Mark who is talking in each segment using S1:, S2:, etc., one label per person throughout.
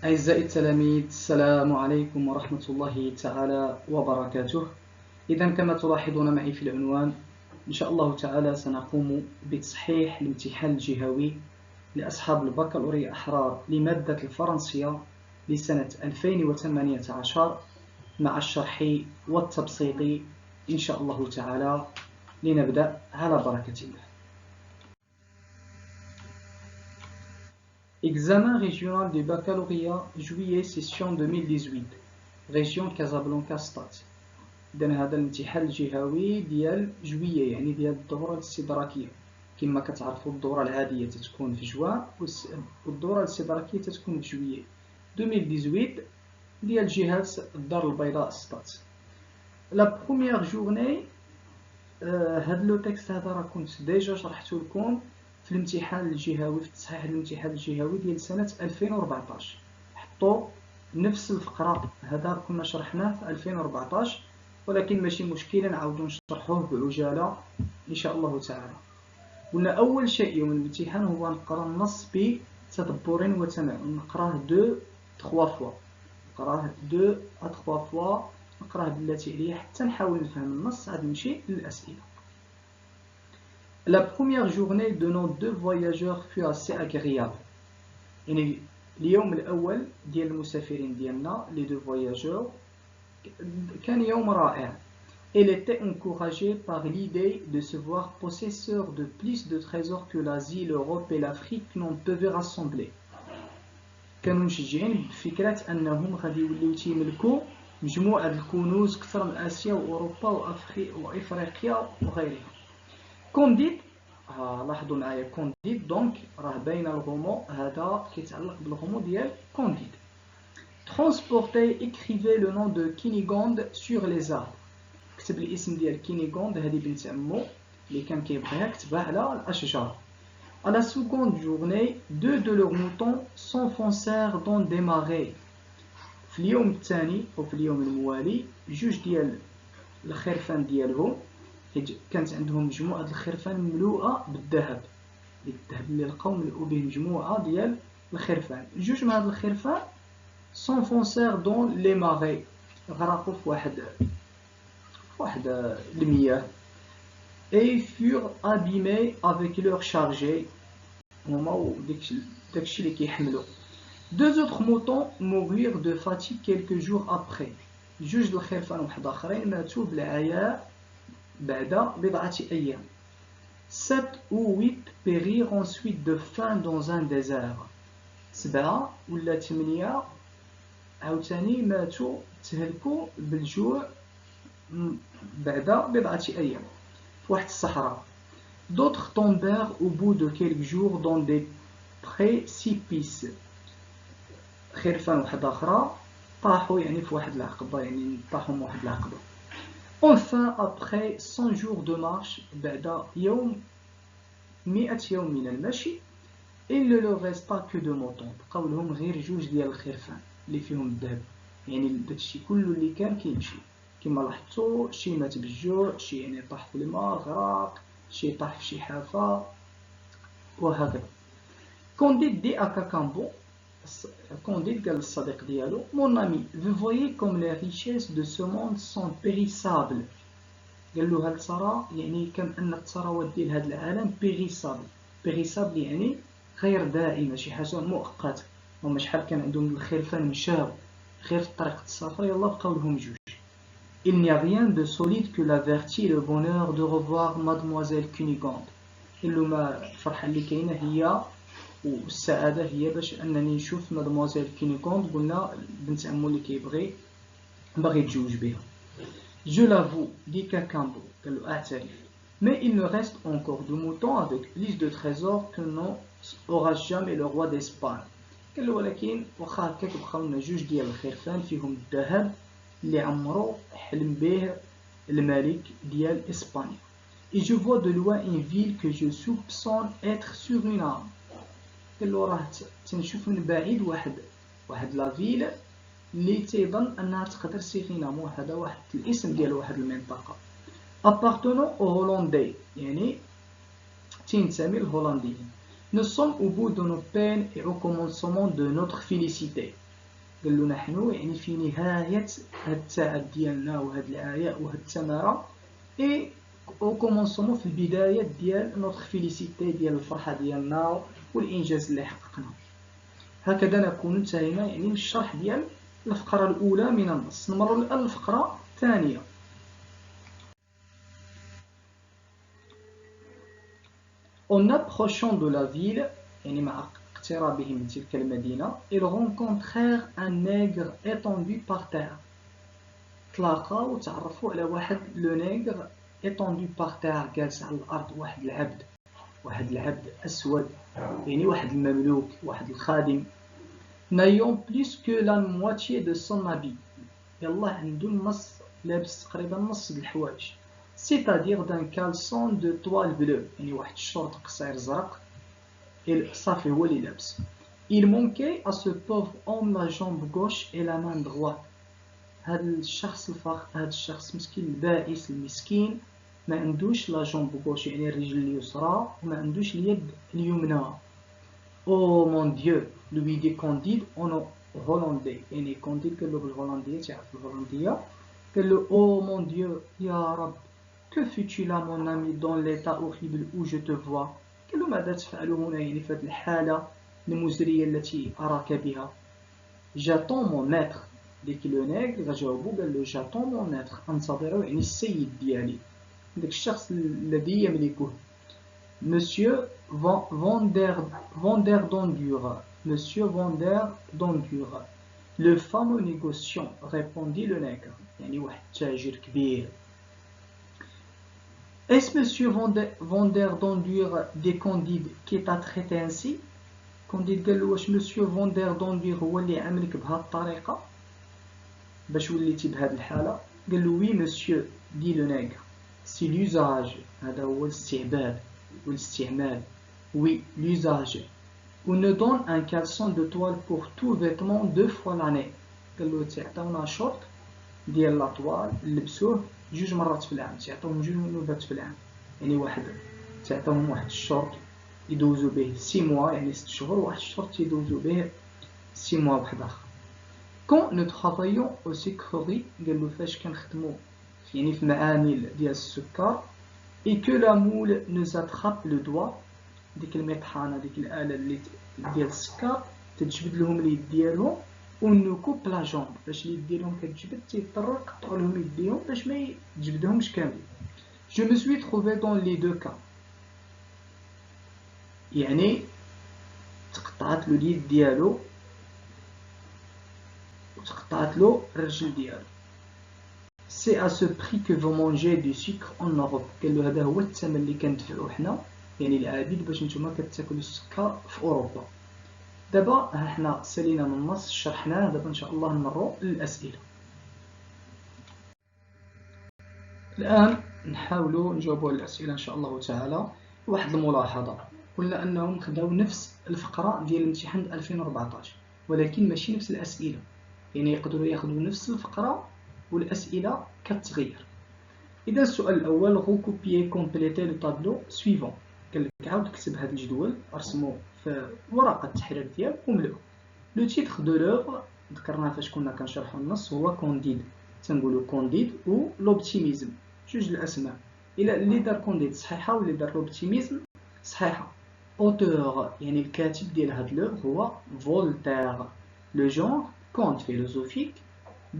S1: أعزائي التلاميذ، السلام عليكم ورحمة الله تعالى وبركاته. إذا كما تلاحظون معي في العنوان، إن شاء الله تعالى سنقوم بتصحيح الامتحان الجهوي لأصحاب البكالوريا أحرار لمادة الفرنسية لسنة 2018 مع الشرح والتبسيط إن شاء الله تعالى. لنبدأ على بركة الله. Examen régional du baccalauréat juillet session 2018 région Casablanca Stade. إذن هذا الامتحان الجهوي ديال جوية، يعني ديال الدورة الاستدراكية. كما كتعرفوا الدورة العادية تتكون في جوان والدورة الاستدراكية تتكون في جوية. 2018 ديال جهة الدار البيضاء ستاد. لا بروميير جورني، هاد لو تكست هذا راه كنت ديجا شرحته لكم في الامتحان الجهوي، في تصحيح الامتحان الجهوي ديال سنة 2014. حطوا نفس الفقرة، هذا كنا شرحناه في 2014، ولكن ماشي مشكلة نعاودو نشرحوه بعجالة إن شاء الله تعالى. قلنا أول شيء يوم الامتحان هو نقرا النص بتدبر وتمعن، نقراه 2-3 فوا، نقراه 2-3 فوا، نقراه بالتي عليه حتى نحاول نفهم النص، عاد نمشي للأسئلة. La première journée de nos deux voyageurs fut assez agréable. يعني اليوم الأول ديال المسافرين ديالنا les deux voyageurs كان يوم رائع. Elle était encouragée par l'idée de se voir possesseur de plus de trésors que l'Asie, l'Europe et l'Afrique n'en peuvent rassembler. كانوا مشجعين بفكرة أنهم غادي يوليو تيملكوا مجموعة الكنوز كثر من آسيا وأوروبا وإفريقيا وغيرها. كونديت، لاحظوا معايا كونديت، دونك راه باين الغومو، هذا كيتعلق بالغومو ديال كونديت. ترونسبورتي écrivait le nom de Cunégonde sur les arbres. كتب الاسم ديال كينيغوند، هذه بنت عمو اللي كان كيبغيها، كتبها على الاشجار. À la seconde journée, 2 de leurs moutons s'enfoncèrent dans des marais. في اليوم الثاني وفي اليوم الموالي، جوج ديال الخرفان ديالهم، كانت عندهم مجموعة الخرفان مملوءة بالذهب، الذهب اللي لقاو ملؤوا به مجموعة ديال الخرفان. جوج من هاد الخرفان s'enfoncèrent dans les marais، غرقوا في واحد المياه. et furent abîmés avec leurs chargés، هما داكشي اللي كيحملوا. deux autres moutons moururent de fatigue quelques jours après، جوج الخرفان واحد اخرين ماتوا بالعياء بعد بضعة أيام. 7 ou 8 périrent ensuite de faim dans un désert، 7 ولا 8 عاوتاني ماتوا تهلكوا بالجوع بعد بضعة أيام في واحد الصحراء. D'autres tombèrent au bout de quelques jours dans des précipices، خرفان واحد أخرى طاحوا يعني في واحد العقبة، يعني طاحوا من واحد العقبة. Enfin, après 100 jours de marche، بعد 100 يوم من المشي، il ne leur resta que 2 moutons، بقاو لهم غير جوج ديال الخرفان اللي فيهم الذهب، يعني داكشي كله اللي كان كيمشي. كما لاحظتوا شي مات بالجوع، شي يعني طاح في الماء غرق، شي طاح في شي حافة وهكذا. Candide dit à Cacambo، Candide قال للصديق ديالو، mon ami, vous voyez comme les richesses de ce monde sont périssables. قال له هل ترى، يعني كم أن الثروات ديال هذا العالم périssables يعني غير دائمة، شي حاجة مؤقتة. هما شحال كان عندهم الخرفان مشاو غير في طريقة السفر، يلا بقاو لهم جوج. Il n'y a rien de solide que la vertu et le bonheur de revoir mademoiselle Cunégonde. قال له ما الفرحة اللي كاينة هي والسعادة هي باش أنني نشوف مادموزيل كينيغوند، قلنا بنت عمو اللي كيبغي باغي يتزوج بها. Je l'avoue، dit Cacambo، قال له أعترف، mais il me reste encore 2 moutons avec plus de trésors que n'aura jamais le roi d'Espagne. قال له ولكن واخا هكاك بقاو لنا جوج ديال الخرفان فيهم الذهب اللي عمرو حلم به الملك ديال إسبانيا. Et je vois de loin une ville que je soupçonne être Suriname. قال له راه تنشوف من بعيد واحد لا فيل اللي تيظن انها تقدر سيرينام، هذا واحد الاسم ديال واحد المنطقه. appartenant aux Hollandais، يعني تنتمي للهولنديين. Nous sommes au bout de nos peines et au commencement de notre félicité. قال له نحن يعني في نهاية هاد التعب ديالنا وهاد العياء وهاد التمارة اي وكومونسومون في البداية ديال نوتخ فيليسيتي ديال الفرحة ديالنا والإنجاز اللي حققنا. هكذا نكون انتهينا يعني من الشرح ديال الفقرة الأولى من النص. نمر الآن للفقرة الثانية. En approchant de la ville يعني مع اقترابهم من تلك المدينة ils rencontrèrent un nègre étendu par terre. تلاقاو وتعرفوا على واحد لو نيغر étendu par terre جالس على الأرض، واحد العبد أسود يعني واحد المملوك واحد الخادم. n'ayant plus que la moitié de son habit يلا عنده النص لابس تقريبا نص الحوايج c'est-à-dire d'un caleçon de toile bleue يعني واحد الشورت قصير زرق صافي هو اللي لابس. il manquait à ce pauvre homme la jambe gauche et la main droite. هذا الشخص هذا الشخص مسكين البائس المسكين ما عندوش لا جامب غوش يعني الرجل اليسرى وما عندوش اليد اليمنى. او مون ديو لوي دي كونديد اون هولندي يعني كونديد قال له بالهولنديه تعرف الهولنديه قال له او مون ديو يا رب que fais-tu là mon ami dans l'état horrible où je te vois. قال له ماذا تفعل هنا يعني في هذه الحاله المزريه التي اراك بها. j'attends mon maître ديك لو نيغ جاوبو قال له j'attends mon maître انتظر يعني السيد ديالي داك الشخص الذي يملكه. Monsieur Vanderdondur, Monsieur Vanderdondur, le fameux négociant, répondit le nègre. يعني واحد تاجر كبير. Est-ce Monsieur Vanderdondur des Candides qui t'a traité ainsi? Candide قال له واش Monsieur Vanderdondur هو اللي عاملك بهذه الطريقة باش وليتي بهذه الحالة؟ قال له oui monsieur dit le nègre. C'est l'usage هذا هو الاستعباد والاستعمال. Oui, l'usage. On nous donne un caleçon de toile pour tout vêtement 2 fois l'année. قال له تعطيونا شورت ديال لا طوال نلبسوه 2 مرات في العام، تعطيوهم 2 نوبات في العام. يعني واحد تعطيوهم واحد الشورت يدوزو به 6 mois يعني 6 شهور، واحد الشورت يدوزو به 6 mois واحد آخر. Quand nous travaillons au sucrerie قال له فاش كنخدمو يعني في معامل ديال السكر et que la moule nous attrape le doigt ديك المطحنه ديك الاله اللي ديال السكر تتجبد لهم اليد ديالهم ونو كوب لا جامب باش اليد ديالهم كتجبد تيضطروا يقطعوا لهم يديهم باش ما يجبدهمش كامل. je me suis trouvé dans les deux cas يعني تقطعت له اليد ديالو وتقطعت له الرجل ديالو. C'est à ce prix que vous mangez du sucre en Europe. قال له هذا هو الثمن اللي كندفعوه حنا يعني العبيد باش نتوما كتاكلوا السكر في اوروبا. دابا حنا سالينا من النص شرحناه، دابا ان شاء الله نمروا للاسئله. الان نحاولوا نجاوبوا على الاسئله ان شاء الله تعالى. واحد الملاحظه، قلنا انهم خداو نفس الفقره ديال الامتحان 2014 ولكن ماشي نفس الاسئله، يعني يقدروا ياخذوا نفس الفقره والأسئلة كتغير. إذا السؤال الأول recopier compléter le tableau suivant. قال لك عاود كتب هذا الجدول رسمو في ورقة التحرير ديالك وملؤه. لو تيتر دو لوغر ذكرناه فاش كنا كنشرحو النص هو كونديد، تنقولو كونديد و لوبتيميزم جوج الأسماء. إلا اللي دار كونديد صحيحة واللي دار لوبتيميزم صحيحة. أوتور يعني الكاتب ديال هاد لوغر هو فولتير. لو جونر كونت فيلوزوفيك.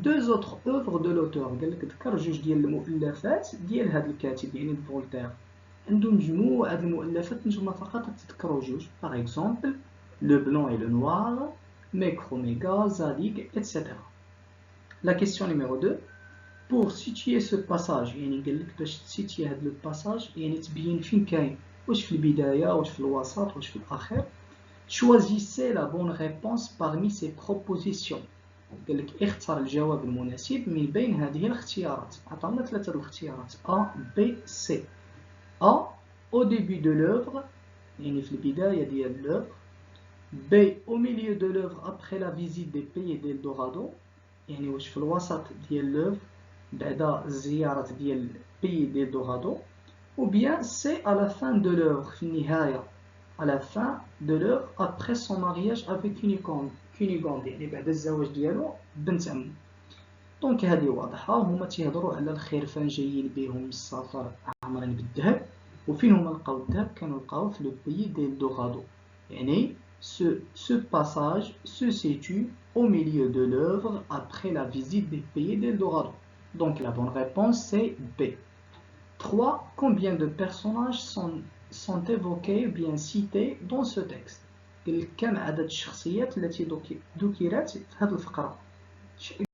S1: deux autres œuvres de l'auteur قال لك ذكر جوج ديال المؤلفات ديال هذا الكاتب يعني فولتير، عنده مجموعة د المؤلفات نتوما فقط تذكروا جوج. باغ اكزومبل لو بلون اي لو نوار، ميكروميغا، زاليغ etc. لا كيسيون نيميرو 2 pour situer ce passage يعني قال لك باش تسيتي هذا لو باساج يعني تبين فين كاين، واش في البداية واش في الوسط واش في الأخير. choisissez la bonne réponse parmi ces propositions. قال لك اختر الجواب المناسب من بين هذه الاختيارات. عطانا 3 الاختيارات A B C. A au début de l'œuvre يعني في البداية ديال l'œuvre. B au milieu de l'œuvre après la visite des pays d'Eldorado يعني واش في الوسط ديال l'œuvre بعد زيارة ديال pays d'Eldorado. ou bien C à la fin de l'œuvre في النهاية à la fin de l'œuvre après son mariage avec Cunégonde يعني بعد الزواج ديالو بنت عمو. دونك هذه واضحة، هما تيهضروا على الخرفان جايين بهم السفر عامرين بالذهب، وفين هما لقاو الذهب؟ كانوا لقاوه في لو بيي d'Eldorado. يعني ce passage se situe au milieu de l'œuvre après la visite des pays d'Eldorado. Donc la bonne réponse c'est B. 3. Combien de personnages sont évoqués ou bien cités dans ce texte؟ كم عدد الشخصيات التي ذكرت في هذه الفقرة؟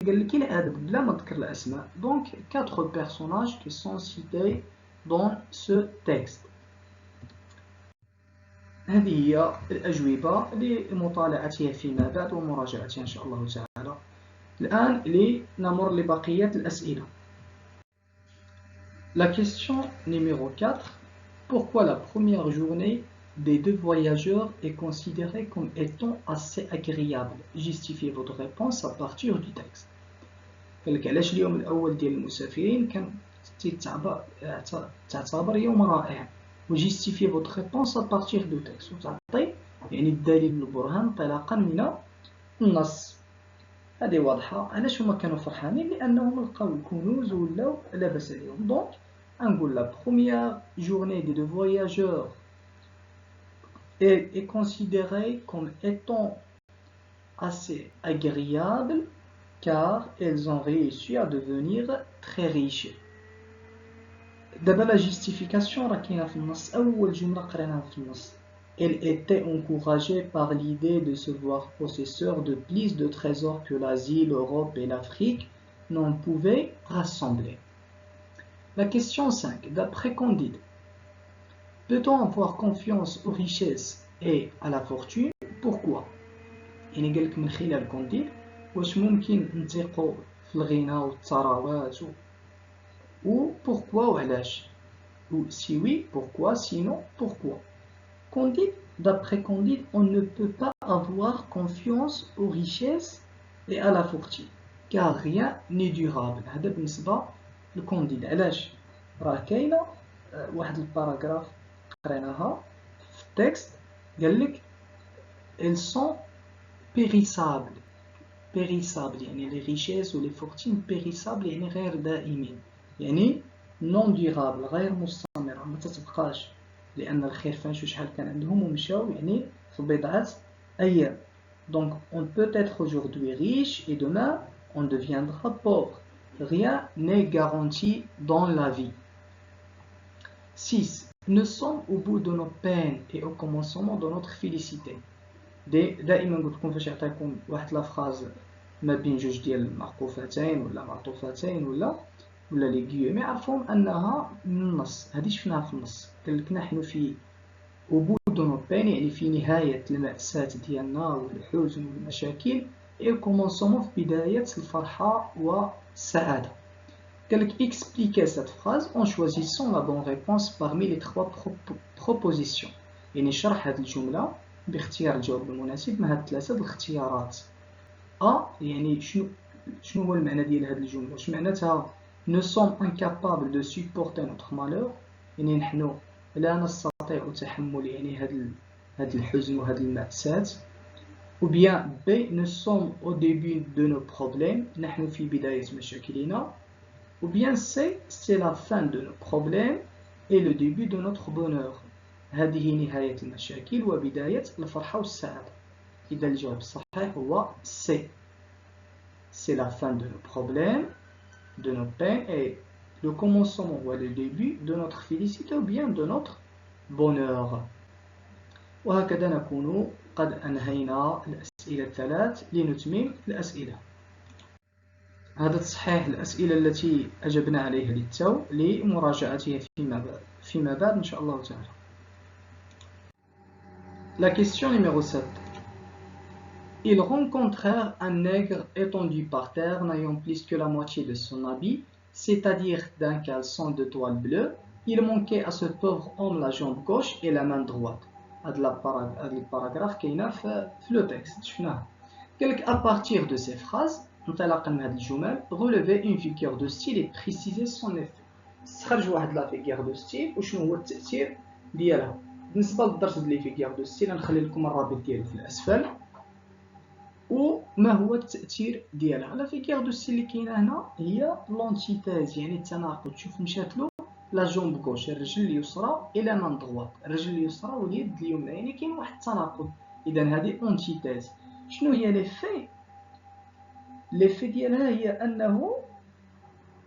S1: قال لك العدد بلا ما ذكر الأسماء. Donc 4 personnages qui sont cités dans ce texte. هذه هي الأجوبة لمطالعتها فيما بعد ومراجعتها إن شاء الله تعالى. الآن لنمر لبقية الأسئلة. La question numéro 4. Pourquoi la première journée des deux voyageurs est considérée comme étant assez agréable? Justifiez votre réponse à partir du texte. قالك علاش اليوم الأول ديال المسافرين كان تعتبر يوم رائع. وجيستيفي votre réponse à partir du texte. وتعطي يعني الدليل والبرهان انطلاقا من النص. هذه واضحة. علاش هما كانوا فرحانين؟ لأنهم لقاو الكنوز ولاو لاباس عليهم. دونك نقول la première journée des deux voyageurs est considérée comme étant assez agréable car elles ont réussi à devenir très riches. دابا la justification راه كاينه في النص. أول جملة قريناها في النص. Elle était encouragée par l'idée de se voir possesseur de plus de trésors que l'Asie, l'Europe et l'Afrique n'en pouvaient rassembler. La question 5. D'après Candide, peut-on avoir confiance aux richesses et à la fortune? Pourquoi? يعني قالك من خلال كونديد واش ممكن نثيقوا في الغنى والثروات ou pourquoi وعلاش؟ ou si oui, pourquoi, sinon, pourquoi? Candide, d'après Candide, on ne peut pas avoir confiance aux richesses et à la fortune car rien n'est durable. هذا بالنسبة لكونديد. علاش؟ راه كاينة واحد الباراغراف قريناها في التكست قالك elles sont périssables. périssables يعني les richesses ou les fortunes périssables يعني غير دائمين، يعني non durable غير مستمرة ما تتبقاش، لأن الخرفان شحال كان عندهم ومشاو يعني في بضعة أيام. Donc on peut être aujourd'hui riche et demain on deviendra pauvre. Rien n'est garanti dans la vie. 6. Nous sommes au bout de nos peines et au commencement de notre félicité. دائما قلت لكم فاش يعطيكم واحد لا فراز ما بين جوج ديال معقوفتين ولا معطوفتين ولا لي غيومي عرفوهم انها من النص. هذه شفناها في النص. قال لك نحن في au bout de nos peines يعني في نهاية المأساة ديالنا والحزن والمشاكل et au commencement في بداية الفرحة والسعادة. قال لك expliquer cette phrase en choisissant la bonne réponse parmi les 3 propositions. يعني شرح هذه الجملة باختيار الجواب المناسب من هاد الثلاثة الاختيارات. يعني شنو هو المعنى ديال هاد الجملة؟ واش معناتها nous sommes incapables de supporter notre malheur يعني نحن لا نستطيع تحمل يعني هاد الحزن وهاد المأساة. ou bien B nous sommes au début de nos problèmes نحن في بداية مشاكلنا. ou bien C c'est la fin de nos problèmes et le début de notre bonheur هذه نهاية المشاكل وبداية الفرحة والسعادة. إذا الجواب الصحيح هو C. C'est la fin de nos problèmes, de nos peines et le commencement ou le début de notre félicité ou bien de notre bonheur. وهكذا نكون قد أنهينا الأسئلة الثلاث. لنتمم الأسئلة. هذا تصحيح الأسئلة التي أجبنا عليها للتو لمراجعتها فيما بعد إن شاء الله تعالى. La question numéro 7. Ils rencontrèrent un nègre étendu par terre, n'ayant plus que la moitié de son habit, c'est-à-dire d'un caleçon de toile bleue. Il manquait à ce pauvre homme la jambe gauche et la main droite. هذا الباراغراف كاينه في لو تكست شفناه. قالك à partir de ces phrases انطلاقا من هذه الجمل relever une figure de style et préciser son effet. استخرج واحد لا فيغور دو ستيل وشنو هو التأثير ديالها. بالنسبه للدرس ديال لي فيغيغ دو ستيل غنخلي لكم الرابط ديالو في الاسفل. وما هو التاثير ديالها؟ لا فيغيغ دو ستيل اللي كاينه هنا هي لونتيتاز، يعني التناقض. شوف مشات له لا جومب غوش، الرجل اليسرى الى مان دغوات، الرجل اليسرى واليد اليمنى، يعني كاين واحد التناقض. اذا هذه اونتيتاز. شنو هي ليفي؟ ليفي ديالها هي انه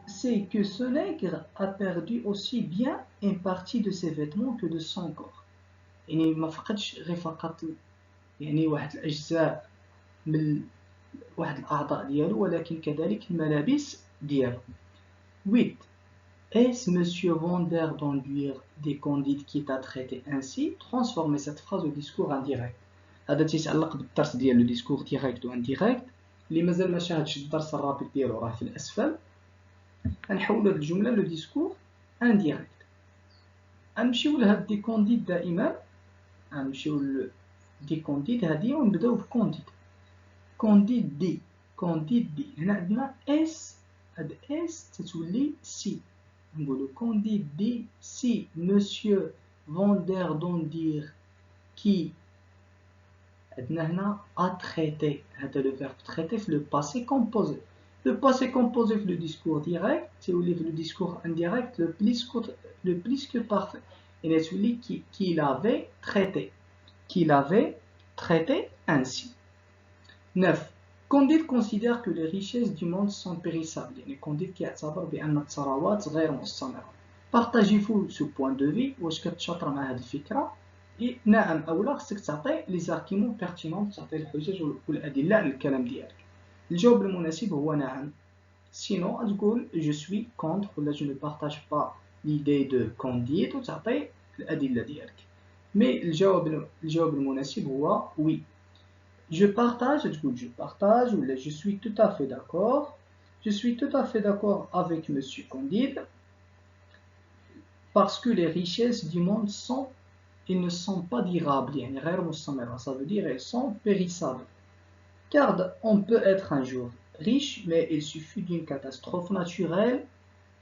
S1: c'est que ce nègre a perdu aussi bien une partie de ses vêtements que de son corps. يعني ما فقدش غير فقط يعني واحد الاجزاء من واحد الاعضاء ديالو، ولكن كذلك الملابس ديالو. 8. Est-ce Monsieur Vander d'enduire des candides qui t'a traité ainsi? Transformez cette phrase au discours indirect. هذا تيتعلق بالدرس ديال لو ديسكور ديريكت و انديريكت. اللي مازال ما شاهدش الدرس الرابط ديالو راه في الاسفل. غنحولوا هاد الجمله لو ديسكور انديريكت. غنمشيو لهاد دي كونديد دائما، غنمشيو دي كونديد هادي ونبداو بكونديد. كونديد دي، كونديد دي. هنا عندنا اس، هاد اس تتولي سي. نقولوا كونديد دي سي مسيو فوندير دوندير كي. عندنا هنا اتريتي، هذا لو فيرب تريتي في لو باسي كومبوزي. لو باسي كومبوزي في لو ديسكور ديريكت تولي في لو ديسكور انديريكت لو بليس كو بارفي، يعني تولي كي لافي تريتي، كي لافي تريتي انسي. 9. Candide considère que les richesses du monde sont périssables. يعني Candide كيعتبر بأن الثروات غير مستمرة. Partagez-vous ce point de vue. واش كتشاطر مع هذه الفكرة؟ نعم أو لا. خصك تعطي لي زاركيمون بيرتينون، تعطي الحجج والأدلة على الكلام ديالك. الجواب المناسب هو نعم. سينو تقول je suis contre ولا je ne partage pas l'idée de Candide وتعطي الأدلة ديالك. مي الجواب المناسب هو oui. Je partage, je partage, ou je suis tout à fait d'accord. Je suis tout à fait d'accord avec Monsieur Candide parce que les richesses du monde ils ne sont pas durables, ça veut dire elles sont périssables. Car on peut être un jour riche, mais il suffit d'une catastrophe naturelle.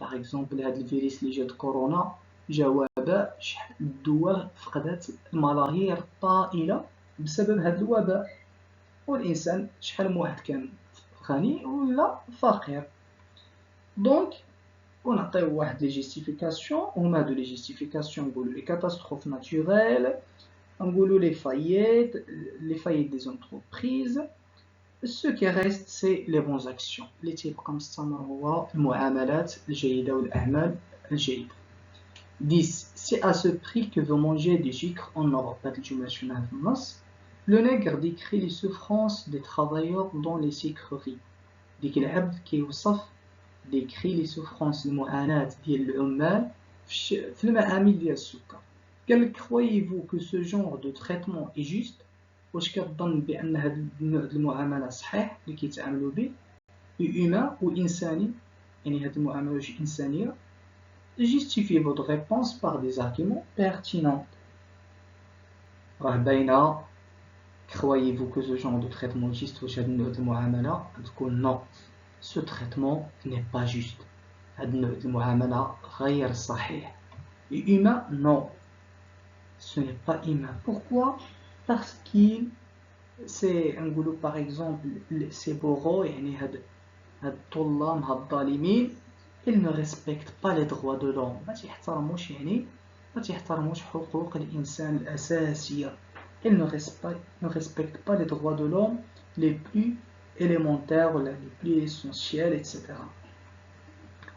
S1: Par exemple, le virus de corona, جوابا شحال الدول فقدت الملايير الطائلة بسبب هذا الوباء. والإنسان شحال من واحد كان غني ولا فقير. دونك ونعطيو واحد لي جيستيفيكاسيون. هما هادو لي جيستيفيكاسيون نقولو لي كاتاستروف ناتوريل، نقولو لي فايت دي زونتربريز. سو كي ريست سي لي بون اكسيون، اللي تيبقى مستمر هو المعاملات الجيدة والأعمال الجيدة. 10. C'est à ce prix que veut manger des sucres en Europe. هاد الجملة شفناها في النص. Le nègre décrit les souffrances des travailleurs dans les sucreries. ديك العبد كيوصف décrit les souffrances المعاناة ديال العمال في المعامل ديال السكر. قال لك croyez-vous que ce genre de traitement est juste؟ واش كتظن بأن هذا النوع ديال المعاملة صحيح اللي كيتعاملوا به humain وإنساني، يعني هذه المعاملة واش إنسانية؟ Justifiez votre réponse par des arguments pertinents. راه باينة. Croyez-vous que ce genre de traitement est juste? واش هاد النوع ديال المعاملة تكون non. Ce traitement n'est pas juste. هاد النوع ديال المعاملة غير صحيح. Humain, non. Ce n'est pas humain. Pourquoi? Parce qu'il c'est نقولوا par exemple ces bourreaux، يعني هاد الظلام هاد الظالمين ils ne respectent pas les droits de l'homme. ما تيحترموش، يعني ما تيحترموش حقوق الإنسان الأساسية. Ils ne respectent pas les droits de l'homme les plus élémentaires, les plus essentiels, etc.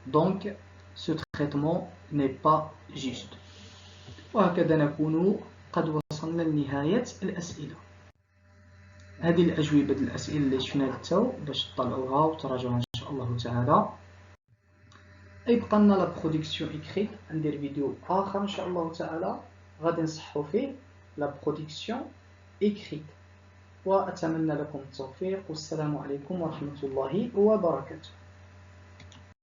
S1: Donc, ce traitement n'est pas juste. وهكذا نكون قد وصلنا لنهاية الأسئلة. هذه الأجوبة الأسئلة اللي شفنا للتو باش تطلعوها وتراجعوها إن شاء الله تعالى. يبقى لنا لا برودكسيون إكريت، ندير فيديو آخر إن شاء الله تعالى غادي نصحو فيه لا برودكسيون إكريت. وأتمنى لكم التوفيق، والسلام عليكم ورحمة الله وبركاته.